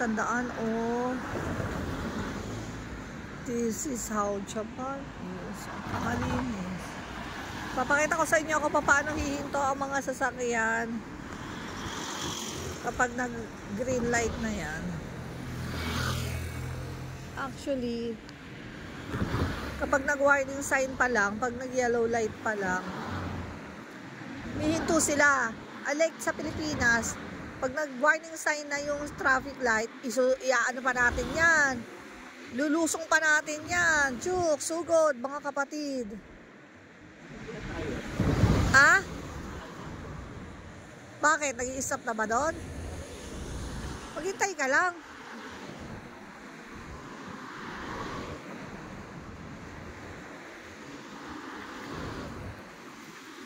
ang daan. Oh, this is how Japan is. Pakalinis. Papakita ko sa inyo kung paano hihinto ang mga sasakyan kapag nag green light na yan. Actually, kapag nag warning sign pa lang, pag nag yellow light pa lang, hihinto sila. Unlike sa Pilipinas, pag nag-warning sign na yung traffic light, iaano pa natin yan. Lulusong pa natin yan. Chuk, sugod, mga kapatid. Ha? Bakit? Nag-i-stop na ba doon? Maghintay ka lang.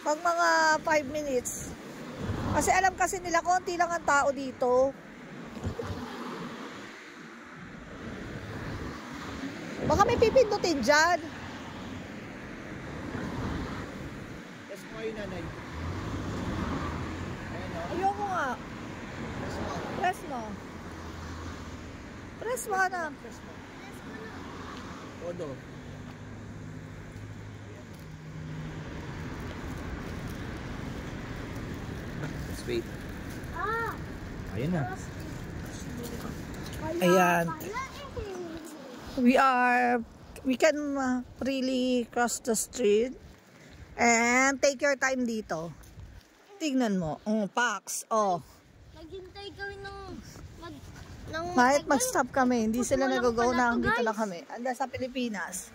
Pag mga 5 minutes, kasi alam kasi nila konti lang ang tao dito. Baka may pipindutin dyan. Press mo yun, nanay. Ayoko nga. Press mo. Press mo na. Press mo. Odo. Let's wait. Ayan na. Ayan. We can really cross the street and take your time dito. Tignan mo. Pax. Oh. Naghintay kami ng Kahit mag-stop kami, hindi sila nag-go na, dito lang kami. Anda sa Pilipinas.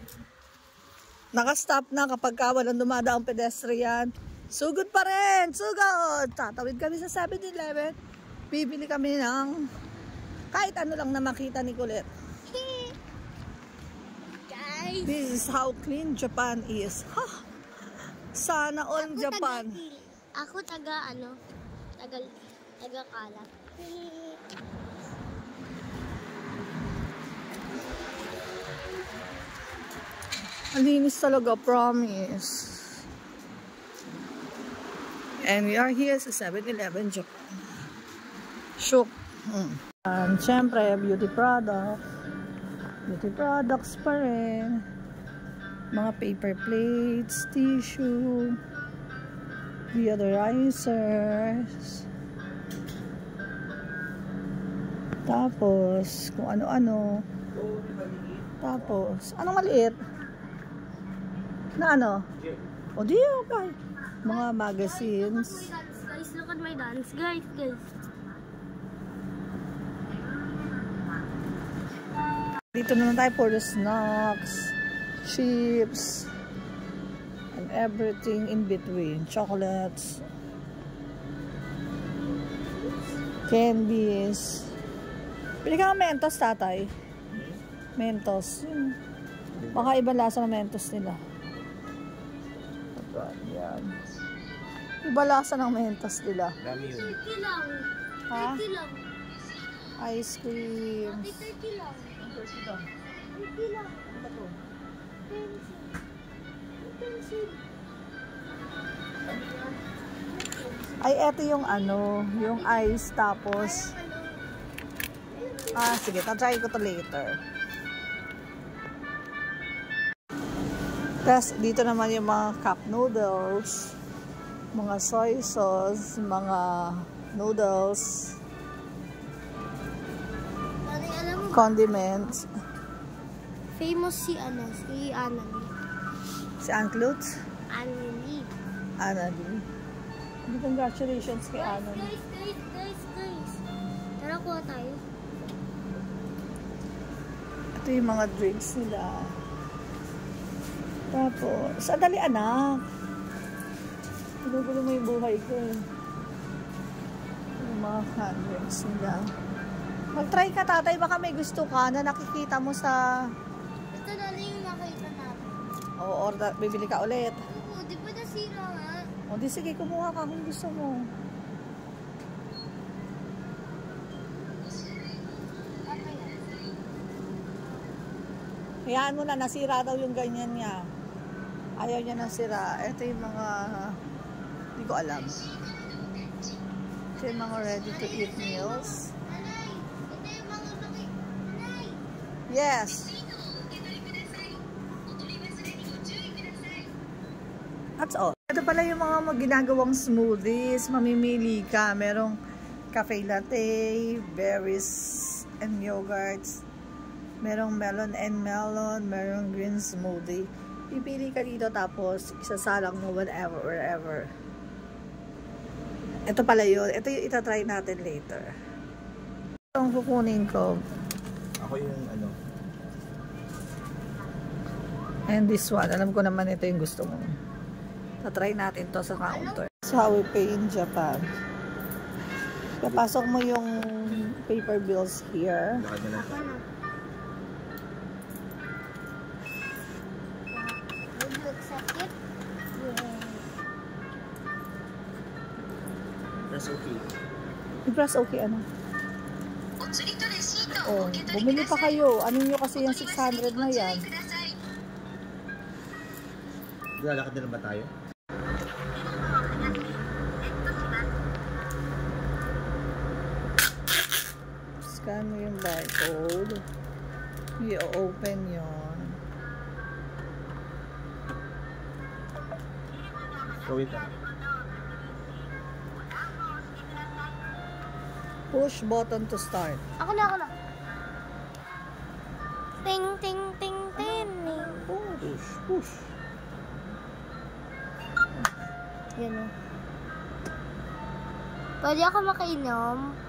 Naka-stop na kapag walang dumadaang pedestrian. Sugod pa rin! Sugod! Tatawid kami sa 7-Eleven. Bibili kami ng kahit ano lang na makita ni Colette. Guys! This is how clean Japan is. Ha! Sana all Japan. Ako taga-kalat. Ang linis talaga, promise. And we are here sa 7-Eleven Japan. Shook. And syempre, beauty product. Beauty products pa rin. Mga paper plates, tissue, deodorizers. Tapos, kung ano-ano. Tapos, anong maliit? Na ano? O di, okay. Mga magazines. Guys, look at my dance. Guys. Dito naman tayo for the snacks, chips, and everything in between. Chocolates, candies. Pili ka ng Mentos, tatay. Mentos. Baka ibang lasa ng Mentos nila. Yan. Iba lasa ng Mentos nila. Dami yun. 30 lang. Ha? 30 lang. Ice cream. 30 lang. 30 lang. Ano to? Pencil. Ay, eto yung ano, yung ice tapos. Sige, tatry ko to later. Tapos, dito naman yung mga cup noodles, mga soy sauce, mga noodles, condiments. Famous si Anani. Si Anclut? Anani. Congratulations kay Anani. Guys. Tara, kuha tayo. Ito yung mga drinks nila. Tapos, sadali anak. Pinugulo mo yung buhay ko. Yung mga handbags nila. Mag-try ka, tatay. Baka may gusto ka na nakikita mo sa... Ito na lang yung nakita natin. Oo, bibili ka ulit. Oo, di ba nasira nga? O, di sige, kumuha ka kung gusto mo. Hayaan mo na, nasira daw yung ganyan niya. Ayaw niya nasira. Ito yung mga... Hindi ko alam. Ito yung mga ready to eat meals. Ito yung mga Yes. That's all. Ito pala yung mga ginagawang smoothies. Mamimili ka. Merong cafe latte, berries and yogurts. Merong melon and melon. Merong green smoothie. Pipili ka dito tapos isasalang mo wherever. Ito pala yun. Ito yung itatry natin later. Ito ang kukunin ko. Ako yung ano. And this one. Alam ko naman ito yung gusto mo. Tatry natin to sa counter. That's how we pay in Japan. Papasok mo yung paper bills here. Lakad na lang. Would you accept it? Press okay. I-press okay ano? Oh, bumili pa kayo. Ano nyo kasi yung 600 na yan? Lalakad na lang ba tayo? Scan mo yung barcode. I-open yun. So wait lang. Push button to start. Ako na. Ting, ting, ting, ting. Push. Yan o. Pwede ako makainom?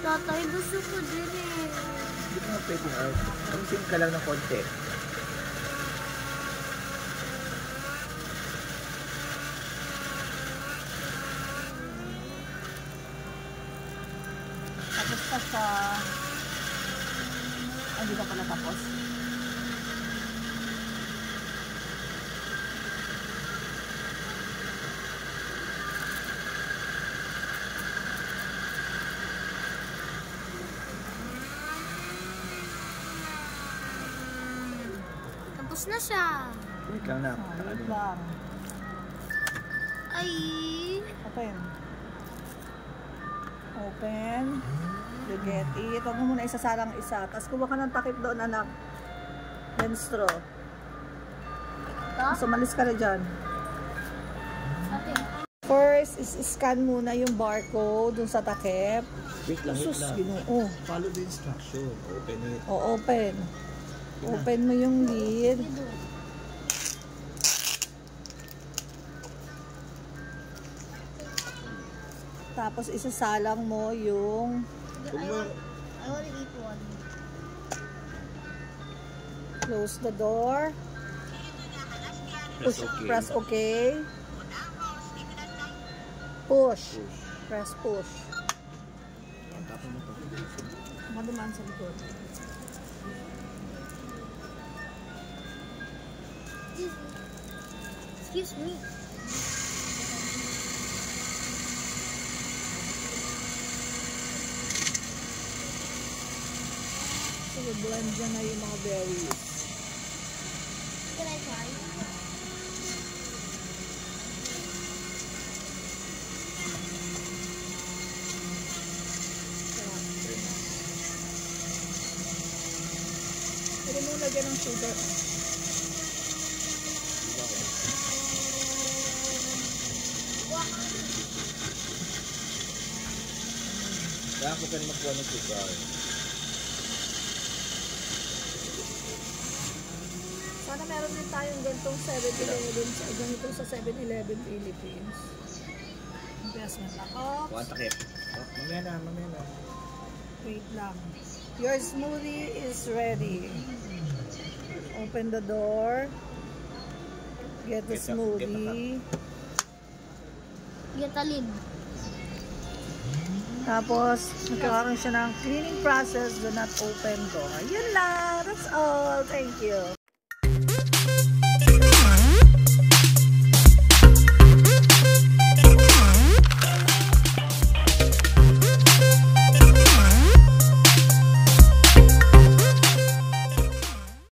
Tatay, gusto ko din eh. Hindi ka nga pwede art. Mag-sing ka lang ng konti. Tapos pa sa... Hindi ka pala tapos. Tapos na siya. Wait lang na. Wait lang. Ay. Open. You get it. Huwag mo muna isasalang isa. Tapos kuha ka ng takip doon, anak. Then straw. So, malis ka na dyan. Okay. First, is-scan muna yung barcode dun sa takip. Wait lang. Ginoo. Follow the instruction. Open it. Open. Open mo yung lid. Tapos isasalang mo yung I want to eat one. close the door. Press okay. Press okay. Push. Press push. Tapos mo to. Madumaan sa likod. Excuse me. So, blend dyan na yung mga berries. Can I try? Pwede mo lagyan ng sugar. Kaya ako pwede magkuha ng sugar. Sana meron din tayong ganitong 7-Eleven, ganito sa 7-Eleven Philippines. Investment ako. Kuha ang takip. Oh, mamaya na. Wait lang. Your smoothie is ready. Open the door. Get the smoothie. Get a lid. Tapos, magkakaroon siya ng cleaning process, do not open door. Yun lang. That's all. Thank you.